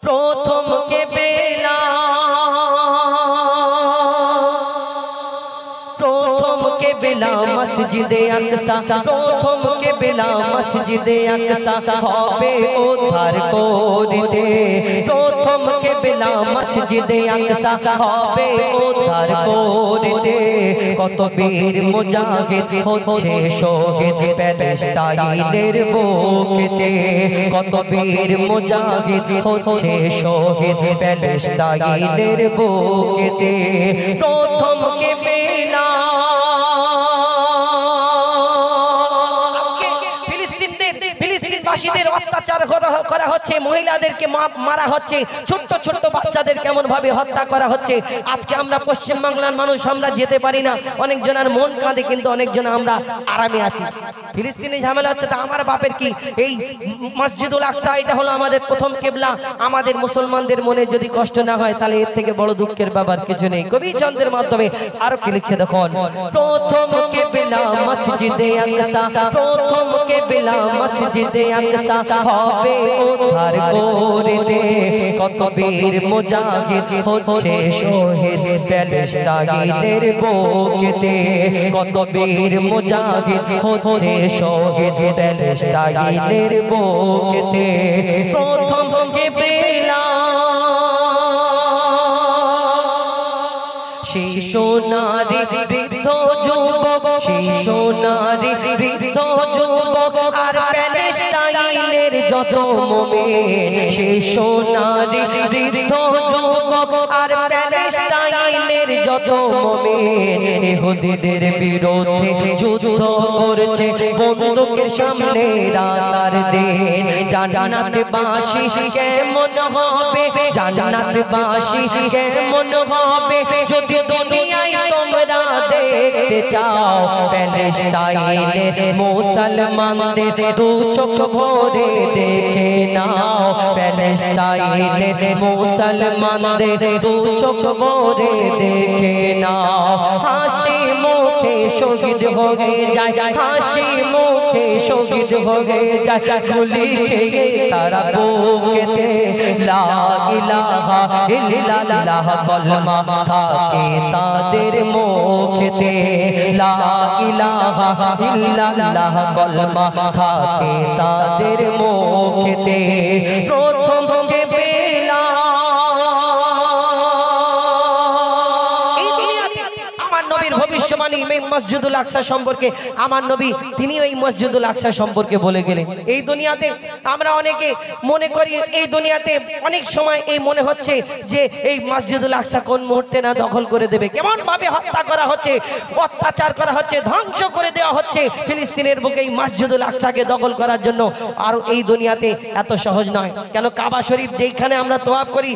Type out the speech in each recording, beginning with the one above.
প্রথম কেবেলা মসজিদে আকসা প্রথম কেবেলা মসজিদে আকসা হবে উদ্ধার করতে প্রথম কেবেলা মসজিদে আকসা হবে উদ্ধার করতে কত বীর মুজাহিদ হচ্ছে শহীদ প্যালেস্টাইনের বুকেতে কত বীর মুজাহিদ হচ্ছে শহীদ প্যালেস্টাইনের বুকেতে প্রথম কেবেলা অত্যাচার করা হচ্ছে মহিলাদেরকে মারা হচ্ছে ছোট ছোট বাচ্চাদের কেমন ভাবে হত্যা করা হচ্ছে আজকে আমরা পশ্চিম বাংলার মানুষ আমরা যেতে পারি না অনেক জনের মন কাঁদে কিন্তু অনেক জন আমরা আরামে আছি ফিলিস্তিনি ঝামেলা হচ্ছে তা আমার বাপের কি এই মসজিদুল আকসা এটা হলো আমাদের প্রথম কিবলা আমাদের মুসলমানদের মনে যদি কষ্ট না হয় তাহলে এর থেকে বড় দুঃখের ব্যাপার কিছু নেই কবি চন্দ্রের মাধ্যমে আরো কি লিখছে দেখুন প্রথম কিবলা মসজিদে আকসা প্রথম কিবলা মসজিদে আকসা হবে উদ্ধার করতে কত বীর মুজাহিদ হচ্ছে শহীদ প্যালেস্টাইনের বুকেতে কত বীর মুজাহিদ হচ্ছে শহীদ প্যালেস্টাইনের বুকেতে প্রথম কেবেলা শিশু নারী বৃদ্ধ যুবক শিশু নারী বৃদ্ধ যুবক আর প্যালেস্টাইনের যত মুমিন শিশু নারী বৃদ্ধ যুবক আর প্যালেস্টাইনের যত মুমিন ইহুদিদের বিরুদ্ধে যুদ্ধ করছে বন্দুকের সামনে রাত আর দিন জান্নাতবাসী কেমন হবে জান্নাতবাসী কেমন হবে যদি দুনিয়ায় তোমরা দেখতে চাও প্যালেস্টাইনের মুসলমানদের দু চোখ ভরে দেখে নাও প্যালেস্টাইনের মুসলমানদের দু চোখ ভরে দেখে নাও হাসি মুখে শহীদ হয়ে যায় হাসি মুখে শহীদ হয়ে যায় গুলি খেয়ে তারা বুকেতে লা ইলাহা ইল্লাল্লাহ কলমা থাকে তাদের মুখেতে লা ইলাহা ইল্লাল্লাহ কলমা থাকে তাদের মুখেতে প্রথম কেবেলা ভবিষ্যবাণী মসজিদুল আকসা সম্পর্কে আমার নবী তিনি এই মসজিদুল আকসা সম্পর্কে বলে গেলেন এই দুনিয়াতে আমরা অনেকে মনে করি এই দুনিয়াতে অনেক সময় এই মনে হচ্ছে যে এই মসজিদুল আকসা কোন মুহূর্তে না দখল করে দেবে কেমন ভাবে হত্যা করা হচ্ছে অত্যাচার করা হচ্ছে ধ্বংস করে দেওয়া হচ্ছে ফিলিস্তিনের বুকে এই মসজিদুল আকসাকে দখল করার জন্য আর এই দুনিয়াতে এত সহজ নয় কেন কাবা শরীফ যেখানে আমরা তোয়াফ করি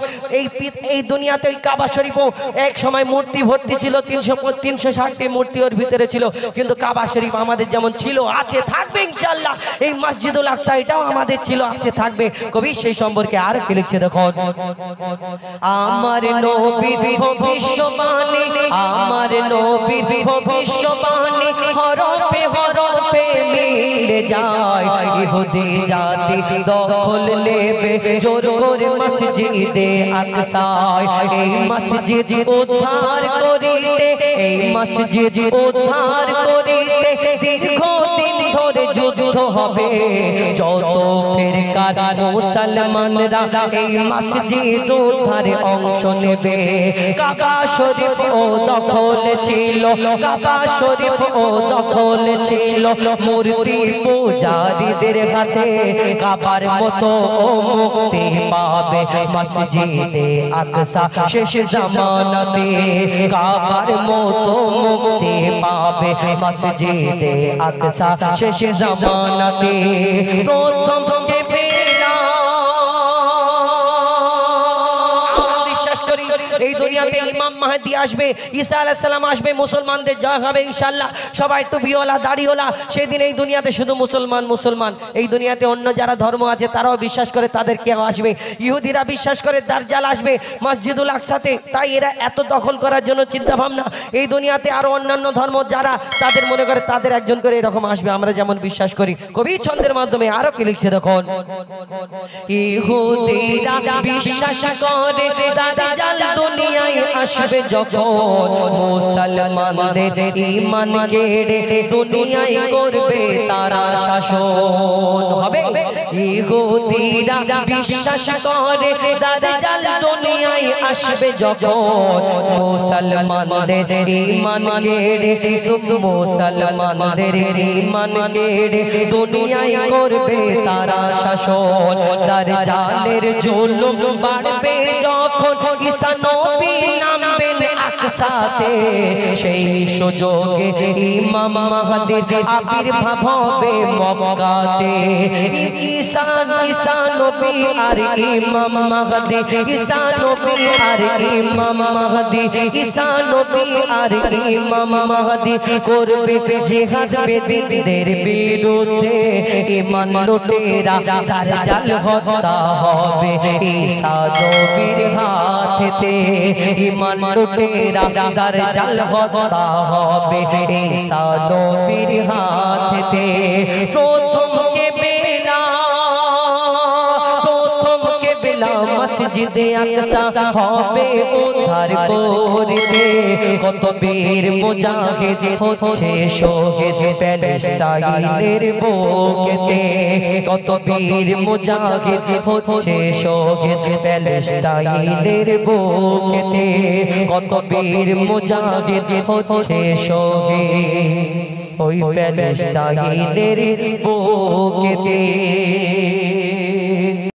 এই দুনিয়াতে ওই কাবা শরীফও এক সময় মূর্তি ভর্তি ছিল 360টি মূর্তি ওর ভিতরে ছিল কিন্তু কাবা শরীফ আমাদের যেমন ছিল আছে থাকবে ইনশাআল্লাহ এই মসজিদুল আকসা এটাও আমাদের ছিল আছে থাকবে কবি সেই সম্পর্কে আর কি লিখছে দেখুন আমার নবীর ভবিষ্যবাণী আমার নবীর ভবিষ্যবাণী হরফে হরফে মিলে যায় ইহুদি জাতি দখল নেবে জোর করে মসজিদে আকসায় এই মসজিদ উদ্ধার করিতে এই মসজিদ উদ্ধার করিতে দীর্ঘদিন ধরে যুদ্ধ হবে যত ফিরকার মুসলমানরা এই মসজিদ উদ্ধারে অংশ নেবে কাবা শরীফ ও দখল ছিল কাবা শরীফ ও দখল ছিল মূর্তি পূজারীদের হাতে কাবার মতো মুক্তি পাবে মসজিদে আকসা শেষ জামানাতে কাবার মতো মুক্তি পাবে মসজিদে আকসা শেষ জামানাতে প্রথম কেবেলা বিশ্বাস করি এই দুনিয়াতে ইমাম মাহদি আসবে, ঈসা আলাইহিস সালাম আসবে, মুসলমানদের জয় হবে ইনশাআল্লাহ। সবাই টুপিওয়ালা দাড়িওয়ালা, সেদিন এই দুনিয়াতে শুধু মুসলমান মুসলমান। এই দুনিয়াতে অন্য যারা ধর্ম আছে তারাও বিশ্বাস করে তাদের কেউ আসবে। ইহুদিরা বিশ্বাস করে দাজ্জাল আসবে মসজিদুল আকসাতে, তাই এরা এত দখল করার জন্য চিন্তা ভাবনা। এই দুনিয়াতে আরো অন্যান্য ধর্ম যারা তাদের মনে করে তাদের একজন করে এরকম আসবে, আমরা যেমন বিশ্বাস করি। কবি ছন্দের মাধ্যমে আরো কি লিখছে দেখুন, ইহুদিরা বিশ্বাস করে দাজ্জাল দুনিয়ায় আসবে যখন, মুসলমানদের ঈমান কেড়ে দুনিয়ায় করবে তারা শাসন। হবে ইহুদিরা বিশ্বাস করে দাজ্জাল দুনিয়ায় আসবে যখন, মুসলমানদের ঈমান কেড়ে মুসলমানদের ঈমান কেড়ে দুনিয়ায় করবে তারা শাসন। দাজ্জালের জুলুম বাড়বে যখন, ঈসা নবী নামবেন আকসাতে, সেই সুযোগে ইমাম মাহদির আবির্ভাব হবে মক্কাতে। ঈসা নবী আর ইমাম মাহদি, ঈসা নবী আর ইমাম মাহদি, ঈসা নবী আর ইমাম মাহদি করবে জিহাদ বেদিনদের বিরুদ্ধে। ঈমান লুটেরা দাজ্জাল হত্যা হবে ঈসা নবীর হাতেতে, ঈমান লুটেরা দাজ্জাল হত্যা হবে ঈসা নবীর হাতেতে। প্রথম কেবেলা মসজিদে আকসা হবে উদ্ধার করতে, কত বীর মুজাহিদ হচ্ছে শহীদ প্যালেস্টাইনের বুকেতে, কত বীর মুজাহিদ হচ্ছে শহীদ প্যালেস্টাইনের বুকেতে, কত বীর মুজাহিদ হচ্ছে শহীদ ওই প্যালেস্টাইনের বুকেতে।